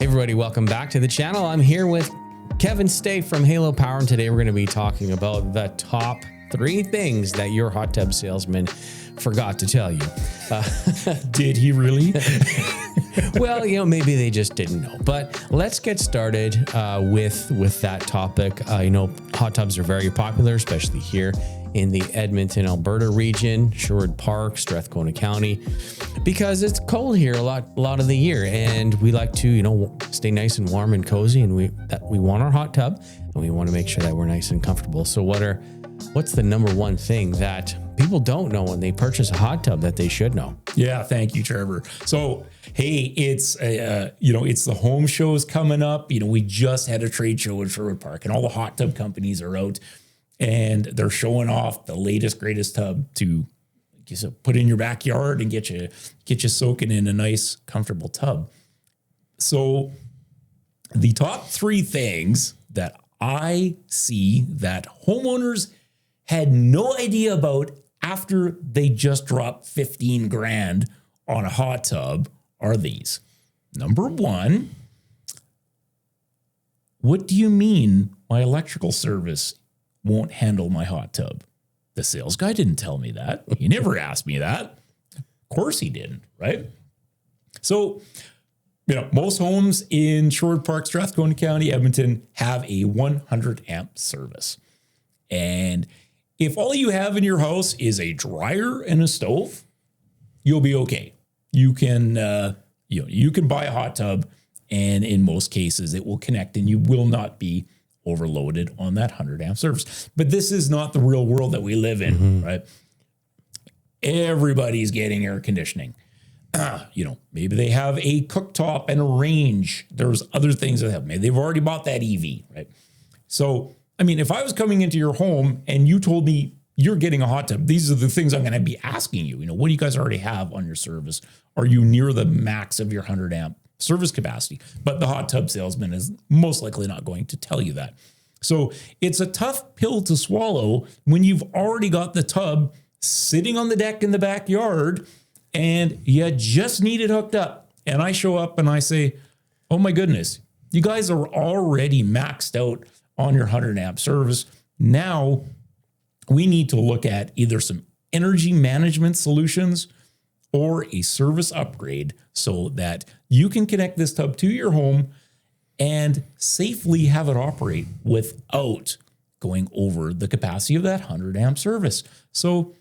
everybody, welcome back to the channel. I'm here with Kevin Staigh from Halo Power, and today we're going to be talking about the top 3 things that your hot tub salesman forgot to tell you. Did he really? Well, maybe they just didn't know. But let's get started with that topic. Hot tubs are very popular, especially here in the Edmonton, Alberta region, Sherwood Park, Strathcona County, because it's cold here a lot of the year, and we like to, stay nice and warm and cozy, and we want our hot tub, and we want to make sure that we're nice and comfortable. So what's the number one thing that people don't know when they purchase a hot tub that they should know? Yeah, thank you, Trevor. So, hey, it's it's the home shows coming up. We just had a trade show in Sherwood Park, and all the hot tub companies are out, and they're showing off the latest, greatest tub to put in your backyard and get you soaking in a nice, comfortable tub. So, the top 3 things that I see that homeowners had no idea about after they just dropped 15 grand on a hot tub are these. Number 1, what do you mean my electrical service won't handle my hot tub? The sales guy didn't tell me that. He never asked me that. Of course he didn't, right? So, most homes in Sherwood Park, Strathcona County, Edmonton have a 100 amp service. And if all you have in your house is a dryer and a stove, you'll be okay. You can, you can buy a hot tub, and in most cases it will connect, and you will not be overloaded on that 100 amp service. But this is not the real world that we live in, right? Everybody's getting air conditioning. Maybe they have a cooktop and a range. There's other things that have. Maybe they've already bought that EV, right? So, if I was coming into your home and you told me you're getting a hot tub, these are the things I'm going to be asking you. What do you guys already have on your service? Are you near the max of your 100 amp service capacity? But the hot tub salesman is most likely not going to tell you that. So it's a tough pill to swallow when you've already got the tub sitting on the deck in the backyard and you just need it hooked up. And I show up and I say, oh my goodness, you guys are already maxed out on your 100 amp service. Now we need to look at either some energy management solutions or a service upgrade so that you can connect this tub to your home and safely have it operate without going over the capacity of that 100 amp service. So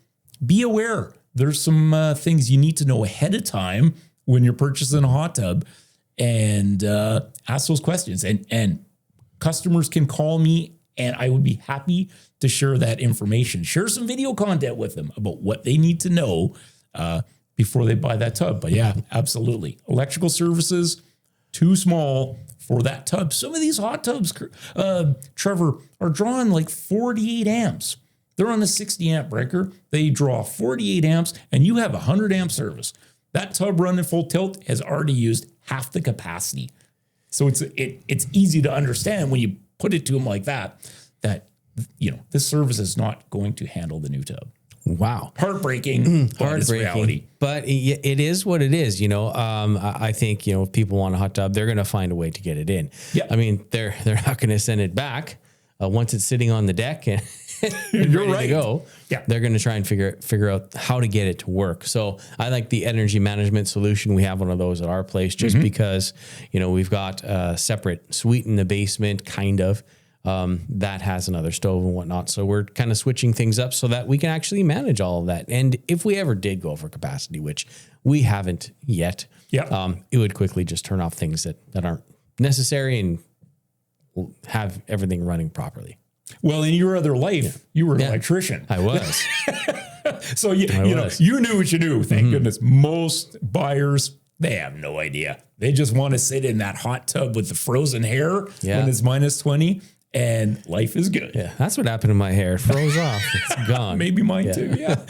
be aware. There's some things you need to know ahead of time when you're purchasing a hot tub, and ask those questions. And customers can call me, and I would be happy to share that information. Share some video content with them about what they need to know before they buy that tub. But yeah, absolutely. Electrical services, too small for that tub. Some of these hot tubs, Trevor, are drawing like 48 amps. They're on a 60 amp breaker. They draw 48 amps, and you have a 100 amp service. That tub running full tilt has already used half the capacity. So it's easy to understand when you put it to them like that this service is not going to handle the new tub. Wow. Heartbreaking. Heartbreaking. Reality. But it is what it is. I think, if people want a hot tub, they're going to find a way to get it in. Yeah. They're not going to send it back once it's sitting on the deck and you're ready right. to go. Yeah. They're going to try and figure out how to get it to work. So I like the energy management solution. We have one of those at our place just because, we've got a separate suite in the basement, kind of, that has another stove and whatnot. So we're kind of switching things up so that we can actually manage all of that. And if we ever did go for capacity, which we haven't yet, it would quickly just turn off things that aren't necessary and have everything running properly. Well, in your other life, you were an electrician. I was. So you knew what you knew. Thank goodness. Most buyers, they have no idea. They just want to sit in that hot tub with the frozen hair when it's minus 20, and life is good. Yeah, that's what happened to my hair. It froze off. It's gone. Maybe mine too. Yeah.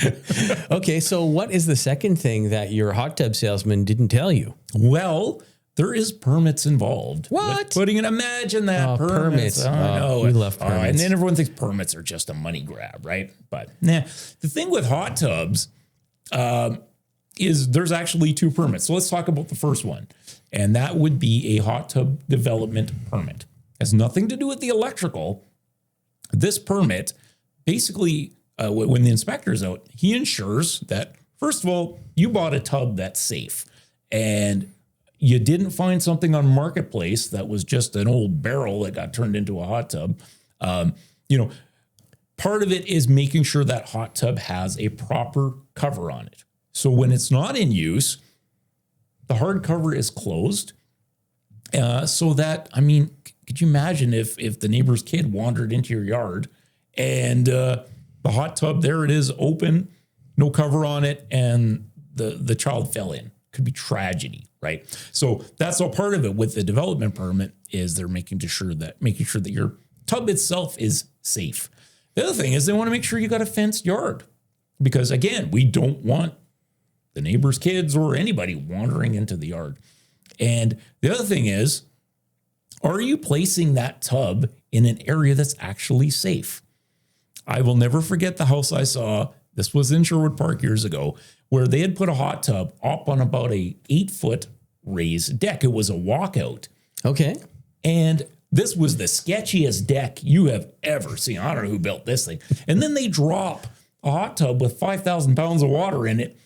Okay, so what is the second thing that your hot tub salesman didn't tell you? Well, there is permits involved. What? Imagine that. Permits. Oh, we love permits. And then everyone thinks permits are just a money grab, right? But the thing with hot tubs, is there's actually two permits. So let's talk about the first one. And that would be a hot tub development permit. Has nothing to do with the electrical. This permit, basically, when the inspector's out, he ensures that, first of all, you bought a tub that's safe. And you didn't find something on Marketplace that was just an old barrel that got turned into a hot tub. Part of it is making sure that hot tub has a proper cover on it. So when it's not in use, the hard cover is closed. So that, I mean, could you imagine if the neighbor's kid wandered into your yard and the hot tub, there it is, open, no cover on it, and the child fell in? Could be tragedy, right? So that's all part of it with the development permit, is they're making sure that your tub itself is safe. The other thing is they want to make sure you got a fenced yard, because again, we don't want the neighbor's kids or anybody wandering into the yard. And the other thing is, are you placing that tub in an area that's actually safe? I will never forget the house I saw. This was in Sherwood Park years ago, where they had put a hot tub up on about a 8-foot raised deck. It was a walkout. Okay. And this was the sketchiest deck you have ever seen. I don't know who built this thing. And then they drop a hot tub with 5,000 pounds of water in it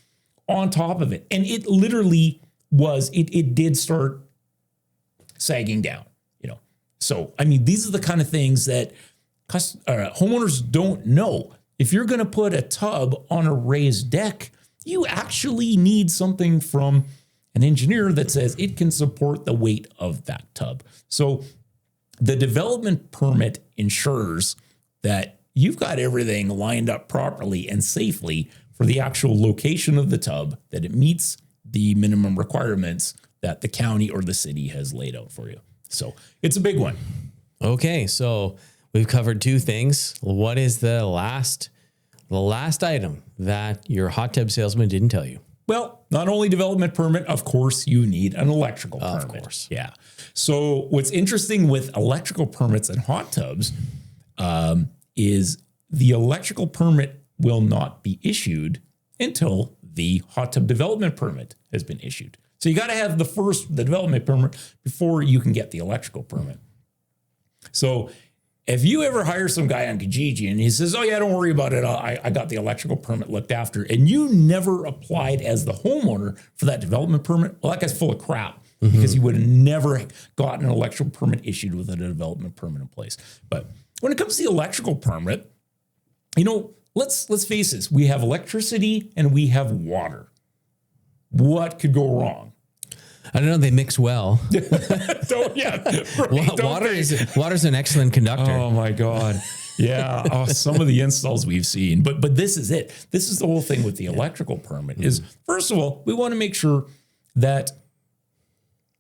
on top of it. And it literally was, it did start sagging down, So, I mean, these are the kind of things that homeowners don't know. If you're going to put a tub on a raised deck, you actually need something from an engineer that says it can support the weight of that tub. So the development permit ensures that you've got everything lined up properly and safely for the actual location of the tub, that it meets the minimum requirements that the county or the city has laid out for you. So it's a big one. Okay, so we've covered two things. What is the last item that your hot tub salesman didn't tell you? Well, not only development permit, of course, you need an electrical permit. Of course. Yeah. So what's interesting with electrical permits and hot tubs is the electrical permit will not be issued until the hot tub development permit has been issued. So you got to have the development permit before you can get the electrical permit. So if you ever hire some guy on Kijiji and he says, oh yeah, don't worry about it, I got the electrical permit looked after, and you never applied as the homeowner for that development permit, well, that guy's full of crap, because he would have never gotten an electrical permit issued with a development permit in place. But when it comes to the electrical permit, let's face this, we have electricity and we have water. What could go wrong? I don't know. They mix well. Water's an excellent conductor. Oh my God. Yeah. Oh, some of the installs we've seen, but this is it. This is the whole thing with the electrical permit is, first of all, we want to make sure that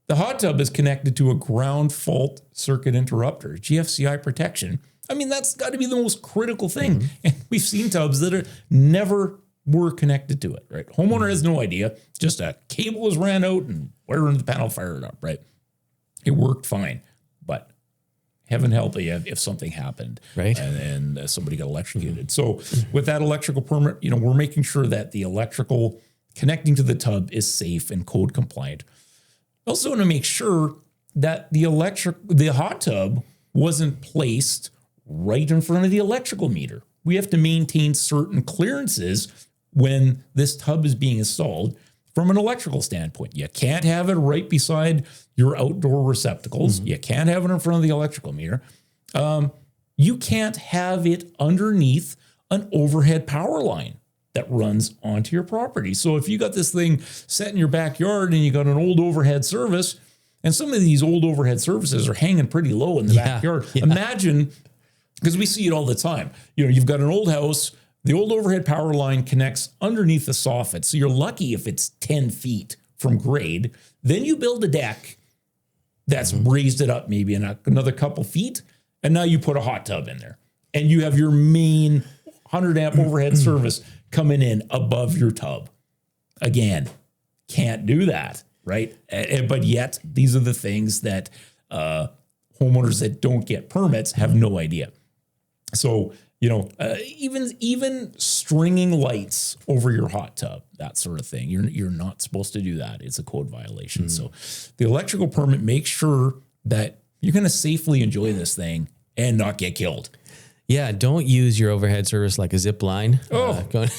the hot tub is connected to a ground fault circuit interrupter, GFCI protection. I mean, that's got to be the most critical thing. And we've seen tubs that are never were connected to it, right? Homeowner has no idea. Just a cable was ran out and wire in the panel fired up, right? It worked fine, but heaven help you if something happened, right? And somebody got electrocuted. So with that electrical permit, we're making sure that the electrical connecting to the tub is safe and code compliant. Also want to make sure that the hot tub wasn't placed right in front of the electrical meter. We have to maintain certain clearances when this tub is being installed from an electrical standpoint. You can't have it right beside your outdoor receptacles. You can't have it in front of the electrical meter. You can't have it underneath an overhead power line that runs onto your property. So if you got this thing set in your backyard and you got an old overhead service, and some of these old overhead services are hanging pretty low in the backyard. Yeah. Imagine, because we see it all the time. You've got an old house, the old overhead power line connects underneath the soffit. So you're lucky if it's 10 feet from grade. Then you build a deck that's raised it up maybe another couple feet. And now you put a hot tub in there. And you have your main 100 amp overhead service coming in above your tub. Again, can't do that, right? But yet, these are the things that homeowners that don't get permits have no idea. So, even stringing lights over your hot tub, that sort of thing. You're not supposed to do that. It's a code violation. So the electrical permit makes sure that you're going to safely enjoy this thing and not get killed. Yeah, don't use your overhead service like a zip line going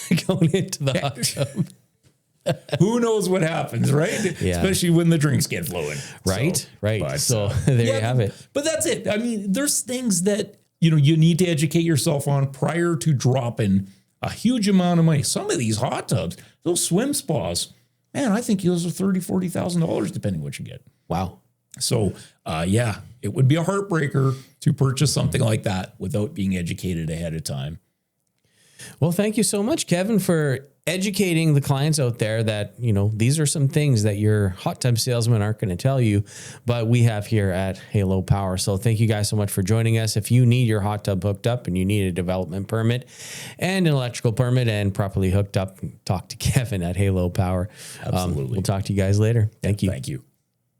into the hot tub. Who knows what happens, right? Yeah. Especially when the drinks get flowing. Right, right. But, so there you have it. But that's it. I mean, there's things that, you need to educate yourself on prior to dropping a huge amount of money. Some of these hot tubs, those swim spas, man, I think those are $30,000, $40,000 depending what you get. Wow. So, it would be a heartbreaker to purchase something like that without being educated ahead of time. Well, thank you so much, Kevin, for educating the clients out there that, these are some things that your hot tub salesmen aren't going to tell you, but we have here at Halo Power. So thank you guys so much for joining us. If you need your hot tub hooked up and you need a development permit and an electrical permit and properly hooked up, talk to Kevin at Halo Power. Absolutely. We'll talk to you guys later. Thank you. Thank you.